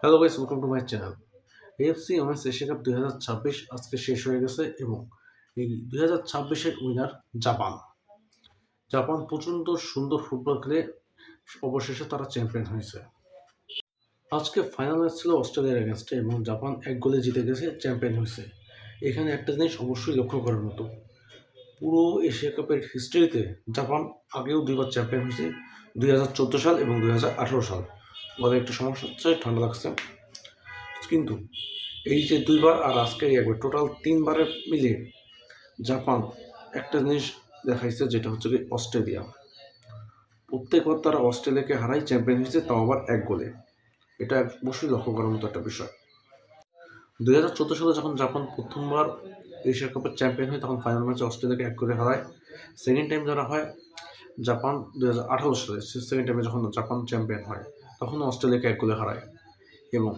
Hello guys, welcome to my channel. AFC women's Asia cup 2026 আজকে শেষ হয়ে গেছে এবং এই 2026-এর উইনার জাপান। জাপান প্রচণ্ড সুন্দর ফুটবল খেলে অবশেষে তারা চ্যাম্পিয়ন হয়েছে। আজকে ফাইনাল ম্যাচ ছিল অস্ট্রেলিয়ার এগেনস্টে এবং জাপান 1 গোলে জিতে গেছে, চ্যাম্পিয়ন হয়েছে। এখানে একটা জিনিস অবশ্যই লক্ষ্য করার মতো, পুরো এশিয়া কাপের হিস্ট্রিতে জাপান আগেও 2বার চ্যাম্পিয়ন হয়েছে, 2014 সাল এবং 2018 সাল। বলে একটু সমস্যা হচ্ছে, ঠান্ডা লাগছে। কিন্তু এই যে 2বার আর আজকে একবার, টোটাল 3বারের মিলে জাপান একটা জিনিস দেখাইছে, যেটা হচ্ছে কি অস্ট্রেলিয়া। প্রত্যেকবার তারা অস্ট্রেলিয়াকে হারাই চ্যাম্পিয়ন হয়েছে, তাও আবার 1 গোলে। এটা অবশ্যই লক্ষ্য করার মতো একটা বিষয়। 2014 সালে যখন জাপান প্রথমবার এশিয়া কাপের চ্যাম্পিয়ন হয়, তখন ফাইনাল ম্যাচে অস্ট্রেলিয়াকে 1 গোলে হারায়। সেকেন্ড টাইম যারা হয় জাপান 2018 সালে, সেকেন্ড টাইমে যখন জাপান চ্যাম্পিয়ন হয়, তখন অস্ট্রেলিয়াকে 1 গোলে হারায়। এবং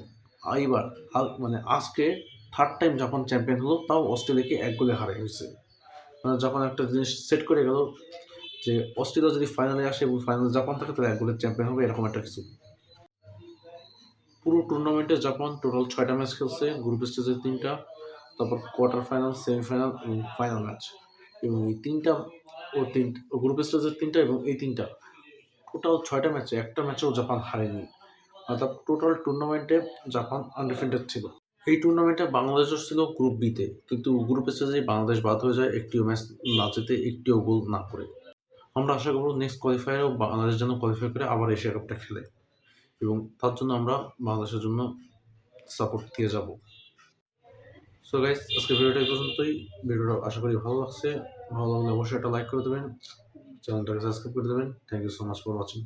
এইবার মানে আজকে থার্ড টাইম জাপান চ্যাম্পিয়ন হলো, তাও অস্ট্রেলিয়াকে 1 গোলে হারাই হয়েছে। মানে জাপান একটা জিনিস সেট করে গেল যে অস্ট্রেলিয়া যদি ফাইনালে আসে এবং ফাইনালে জাপান থাকে, তাহলে 1 গোলের চ্যাম্পিয়ন হবে, এরকম একটা কিছু। পুরো টুর্নামেন্টে জাপান টোটাল 6টা ম্যাচ খেলছে, গ্রুপ স্টেজের 3টা, তারপর কোয়ার্টার ফাইনাল, সেমিফাইনাল এবং ফাইনাল ম্যাচ। এবং এই 3টা গ্রুপ স্টেজের 3টা এবং এই 3টা টোটাল 6টা ম্যাচে একটা ম্যাচেও জাপান হারেনি। অর্থাৎ টোটাল টুর্নামেন্টে জাপান আনডিফেন্ডেড ছিল। এই টুর্নামেন্টে বাংলাদেশও ছিল গ্রুপ বিতে, কিন্তু গ্রুপ স্টেজে বাংলাদেশ বাদ হয়ে যায় একটিও ম্যাচ না জিতে, একটিও গোল না করে। আমরা আশা করব নেক্সট কোয়ালিফায়ারেও বাংলাদেশ যেন কোয়ালিফাই করে আবার এশিয়া কাপটা খেলে, এবং তার জন্য আমরা বাংলাদেশের জন্য সাপোর্ট দিয়ে যাব। সো গাইস, আজকে ভিডিওটা এই পর্যন্তই। ভিডিওটা আশা করি ভালো লাগছে। ভালো লাগলে অবশ্যই একটা লাইক করে দেবেন, চ্যানেলটাকে সাবস্ক্রাইব করে দেবেন। Thank you so much for watching.